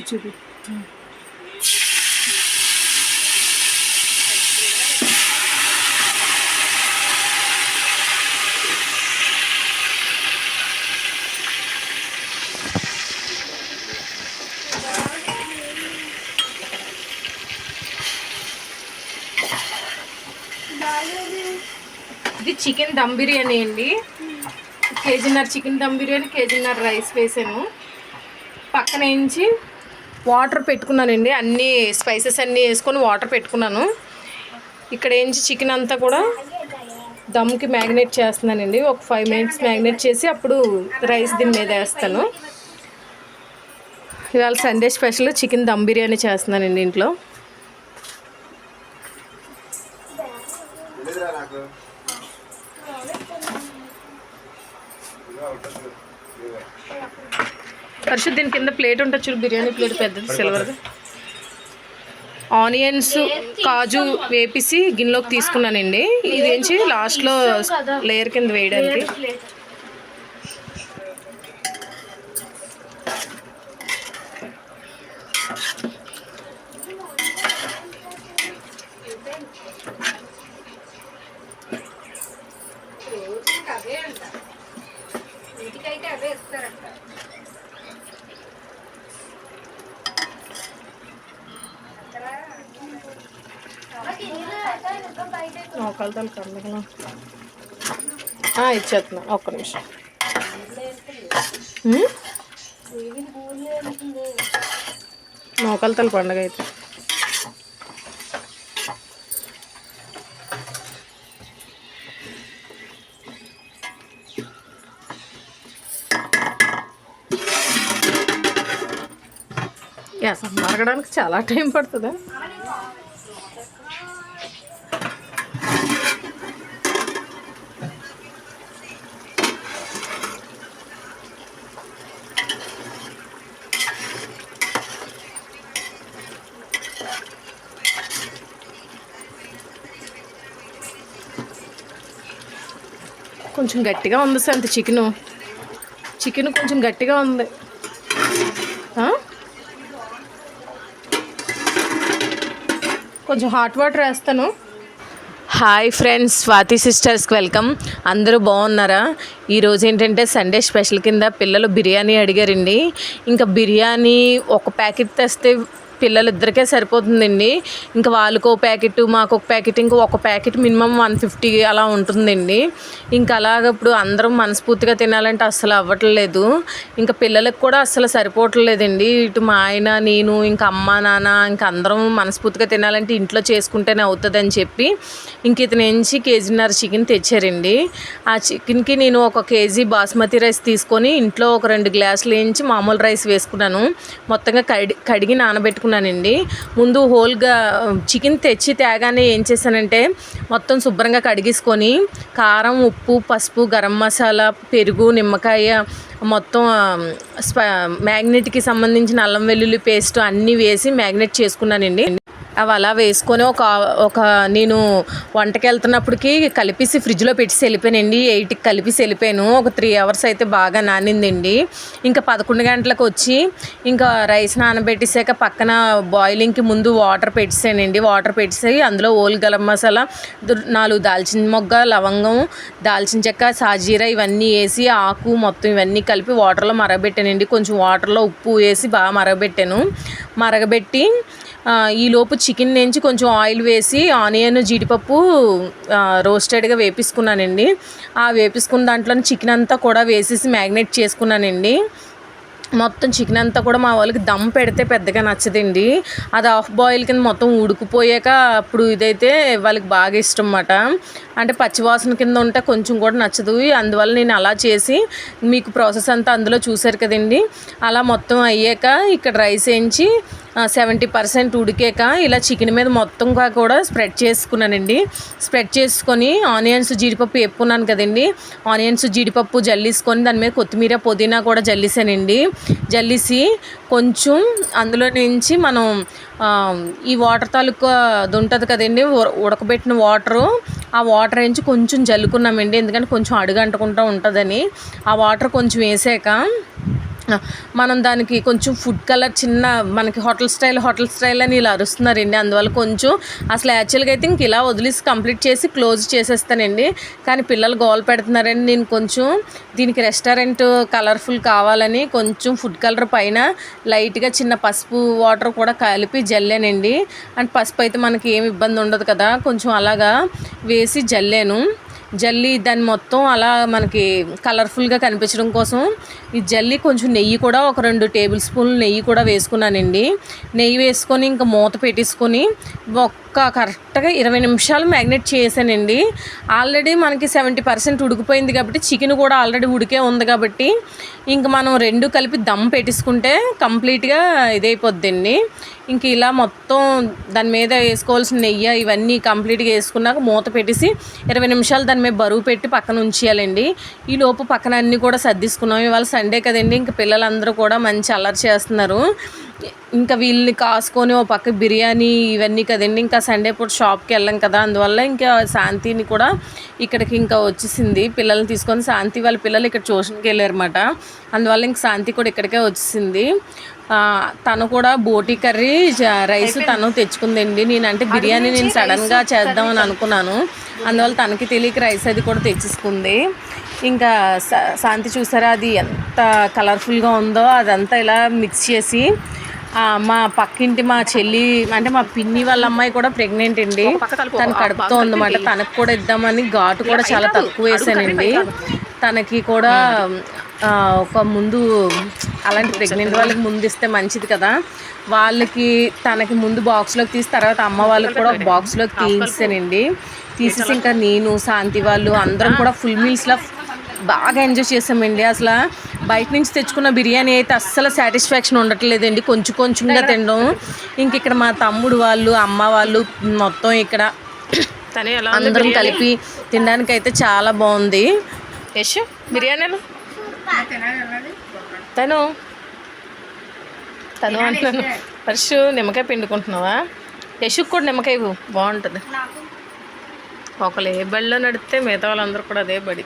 చూపి. ఇది చికెన్ దమ్ బిర్యానీ అండి. కేజీన్నర చికెన్ దమ్ బిర్యానీ, కేజీన్నర రైస్ వేసాను. పక్కన నుంచి వాటర్ పెట్టుకున్నానండి. అన్నీ స్పైసెస్ అన్నీ వేసుకొని వాటర్ పెట్టుకున్నాను. ఇక్కడ ఏంచి చికెన్ అంతా కూడా దమ్కి మ్యాగ్నేట్ చేస్తున్నానండి. ఒక 5 minutes మ్యాగ్నేట్ చేసి అప్పుడు రైస్ దీని మీద వేస్తాను. ఇవాళ Sunday special chicken dum biryani చేస్తున్నానండి ఇంట్లో. హర్ష దీని కింద ప్లేట్ ఉంటుంది చూడు, బిర్యానీ ప్లేట్ పెద్దది సిల్వర్ది. ఆనియన్స్, కాజు వేపిసి గిన్నెలోకి తీసుకున్నానండి. ఇదేంచి లాస్ట్లో లేయర్ కింద వేయడానికి. కలతలు కర్రలు ఇచ్చేస్తున్నా, ఒక్క నిమిషం. నోకలతల పండుగ అయితే మరగడానికి చాలా టైం పడుతుందా? కొంచెం గట్టిగా ఉంది సంత చికెన్ కొంచెం గట్టిగా ఉంది. కొంచెం హాట్ వాటర్ వేస్తాను. హాయ్ ఫ్రెండ్స్, స్వాతి సిస్టర్స్కి వెల్కమ్. అందరూ బాగున్నారా? ఈరోజు ఏంటంటే సండే స్పెషల్ కింద పిల్లలు బిర్యానీ అడిగారండి. ఇంకా బిర్యానీ ఒక ప్యాకెట్ తెస్తే పిల్లలిద్దరికే సరిపోతుందండి. ఇంకా వాళ్ళకు ఒక ప్యాకెట్, మాకు ఒక ప్యాకెట్, ఇంకా ఒక ప్యాకెట్ మినిమం 150 అలా ఉంటుందండి. ఇంకా అలాగప్పుడు అందరం మనస్ఫూర్తిగా తినాలంటే అస్సలు అవ్వట్లేదు. ఇంకా పిల్లలకు కూడా అస్సలు సరిపోవట్లేదండి. ఇటు మా ఆయన, నేను, ఇంకా అమ్మ, నాన్న, ఇంకా అందరం మనస్ఫూర్తిగా తినాలంటే ఇంట్లో చేసుకుంటేనే అవుతుందని చెప్పి ఇంక ఇతను నుంచి కేజీన్నర చికెన్ తెచ్చారండి. ఆ చికెన్కి నేను 1 kg బాస్మతి రైస్ తీసుకొని ఇంట్లో ఒక 2 గ్లాసులు వేయించి మామూలు రైస్ వేసుకున్నాను. మొత్తంగా కడిగి నానబెట్టుకున్నానండి. ముందు హోల్గా చికెన్ తెచ్చి తేగానే ఏం చేశానంటే మొత్తం శుభ్రంగా కడిగేసుకొని కారం, ఉప్పు, పసుపు, గరం మసాలా, పెరుగు, నిమ్మకాయ, మొత్తం మ్యాగ్నెట్కి సంబంధించిన అల్లం వెల్లుల్లి పేస్ట్ అన్నీ వేసి మ్యాగ్నెట్ చేసుకున్నానండి. అవి అలా వేసుకొని నేను వంటకి వెళ్తున్నప్పటికీ కలిపేసి ఫ్రిడ్జ్లో పెట్టేసి వెళ్ళిపోయానండి. 8కి కలిపేసి వెళ్ళిపోయాను. ఒక 3 hours అయితే బాగా నానిందండి. ఇంకా 11 గంటలకు వచ్చి ఇంకా రైస్ నానబెట్టేసాక పక్కన బాయిలింగ్కి ముందు వాటర్ పెట్టేసానండి. వాటర్ పెట్టేసి అందులో ఓల్ గరం మసాలా, 4 దాల్చిన మొగ్గ, లవంగం, దాల్చిన చెక్క, సాజీరా ఇవన్నీ వేసి ఆకు మొత్తం ఇవన్నీ కలిపి వాటర్లో మరగబెట్టానండి. కొంచెం వాటర్లో ఉప్పు వేసి బాగా మరగబెట్టాను. మరగబెట్టి ఈలోపు చికెన్ నుంచి కొంచెం ఆయిల్ వేసి ఆనియన్, జీడిపప్పు రోస్టెడ్గా వేపించుకున్నానండి. ఆ వేపించుకున్న దాంట్లో చికెన్ అంతా కూడా వేసేసి మ్యాగ్నేట్ చేసుకున్నానండి. మొత్తం చికెన్ అంతా కూడా మా వాళ్ళకి దమ్ పెడితే పెద్దగా నచ్చదండి. అది హాఫ్ బాయిల్ కింద మొత్తం ఉడికిపోయాక అప్పుడు ఇదైతే వాళ్ళకి బాగా ఇష్టం అన్నమాట. అంటే పచ్చివాసన కింద ఉంటే కొంచెం కూడా నచ్చదు. అందువల్ల నేను అలా చేసి మీకు ప్రాసెస్ అంతా అందులో చూశారు కదండి. అలా మొత్తం అయ్యాక ఇక్కడ రైస్ వేయించి 70% ఉడికాక ఇలా చికెన్ మీద మొత్తంగా కూడా స్ప్రెడ్ చేసుకున్నానండి. స్ప్రెడ్ చేసుకొని ఆనియన్స్, జీడిపప్పు వేపుకున్నాను కదండి. ఆనియన్స్, జీడిపప్పు జల్లేసుకొని దాని మీద కొత్తిమీర, పుదీనా కూడా జల్లేసానండి. జల్లేసి కొంచెం అందులో నుంచి మనం ఈ వాటర్ తాలూకా అది ఉంటుంది కదండి, ఉడకబెట్టిన వాటరు, ఆ వాటర్ వేయించి కొంచెం జల్లుకున్నామండి. ఎందుకంటే కొంచెం అడుగు అంటుకుంటూ ఉంటుందని. ఆ వాటర్ కొంచెం వేసాక మనం దానికి కొంచెం ఫుడ్ కలర్ చిన్న మనకి హోటల్ స్టైల్ అని ఇలా అరుస్తున్నారండి. అందువల్ల కొంచెం అసలు యాక్చువల్గా అయితే ఇంక ఇలా వదిలేసి కంప్లీట్ చేసి క్లోజ్ చేసేస్తానండి. కానీ పిల్లలు గోల పెడుతున్నారండి. నేను కొంచెం దీనికి రెస్టారెంట్ కలర్ఫుల్ కావాలని కొంచెం ఫుడ్ కలర్ పైన లైట్గా చిన్న పసుపు వాటర్ కూడా కలిపి జల్లానండి. అండ్ పసుపు అయితే మనకి ఏమి ఇబ్బంది ఉండదు కదా, కొంచెం అలాగా వేసి జల్లి దాన్ని మొత్తం అలా మనకి కలర్ఫుల్గా కనిపించడం కోసం ఈ జల్లి కొంచెం నెయ్యి కూడా ఒక 2 టేబుల్ స్పూన్లు నెయ్యి కూడా వేసుకున్నానండి. నెయ్యి వేసుకొని ఇంకా మూత పెట్టేసుకొని కరెక్ట్గా 20 నిమిషాలు మ్యాగ్నేట్ చేసానండి. ఆల్రెడీ మనకి 70% ఉడికిపోయింది కాబట్టి చికెన్ కూడా ఆల్రెడీ ఉడికే ఉంది కాబట్టి ఇంక మనం 2 కలిపి దమ్ పెట్టేసుకుంటే కంప్లీట్గా ఇదైపోద్దండి. ఇంక ఇలా మొత్తం దాని మీద వేసుకోవాల్సిన నెయ్యి ఇవన్నీ కంప్లీట్గా వేసుకున్నాక మూత పెట్టేసి 20 నిమిషాలు దాని మీద బరువు పెట్టి పక్కన ఉంచేయాలండి. ఈ లోపు పక్కన అన్నీ కూడా సర్దిసుకున్నాం. ఇవాళ సండే కదండి, ఇంక పిల్లలందరూ కూడా మంచి అల్లరి చేస్తున్నారు. ఇంకా వీళ్ళని కాసుకొని ఓ పక్క బిర్యానీ ఇవన్నీ కదండి. ఇంకా సండే పూట షాప్కి వెళ్ళాం కదా, అందువల్ల ఇంకా శాంతిని కూడా ఇక్కడికి ఇంకా వచ్చేసింది. పిల్లల్ని తీసుకొని శాంతి వాళ్ళ పిల్లలు ఇక్కడ ట్యూషన్కి వెళ్ళారన్నమాట. అందువల్ల ఇంక శాంతి కూడా ఇక్కడికే వచ్చేసింది. తను కూడా బోటీ కర్రీ రైస్ తను తెచ్చుకుందండి. నేనంటే బిర్యానీ నేను సడన్గా చేద్దామని అనుకున్నాను, అందువల్ల తనకి తెలియక రైస్ అది కూడా తెచ్చేసుకుంది. ఇంకా శాంతి చూసారా అది ఎంత కలర్ఫుల్గా ఉందో, అదంతా ఇలా మిక్స్ చేసి మా పక్కింటి మా చెల్లి అంటే మా పిన్ని వాళ్ళ అమ్మాయి కూడా ప్రెగ్నెంట్ అండి. తను కడుపుతో ఉందన్నమాట. తనకు కూడా ఇద్దామని ఘాటు కూడా చాలా తక్కువ వేసానండి. తనకి కూడా ఒక ముందు అలాంటి ప్రెగ్నెంట్ వాళ్ళకి ముందు ఇస్తే మంచిది కదా, వాళ్ళకి తనకి ముందు బాక్స్లోకి తీసి తర్వాత అమ్మ వాళ్ళకి కూడా ఒక బాక్స్లోకి తీసేసానండి. తీసేసి ఇంకా నేను శాంతి వాళ్ళు అందరం కూడా ఫుల్ మీల్స్లో బాగా ఎంజాయ్ చేసామండి. అసలు బయట నుంచి తెచ్చుకున్న బిర్యానీ అయితే అస్సలు సాటిస్ఫాక్షన్ ఉండట్లేదండి, కొంచెంగా తినడం. ఇంక ఇక్కడ మా తమ్ముడు వాళ్ళు అమ్మ వాళ్ళు మొత్తం ఇక్కడ అందరం కలిపి తినడానికి అయితే చాలా బాగుంది. యశ్ బిర్యానీలు తను అంటున్నాను. పర్షు నిమ్మకాయ పిండుకుంటున్నావా? యశుకు కూడా నిమ్మకాయ బాగుంటుంది. ఒకళ్ళు ఏ బడిలో నడిస్తే మిగతా వాళ్ళందరూ కూడా అదే బడి.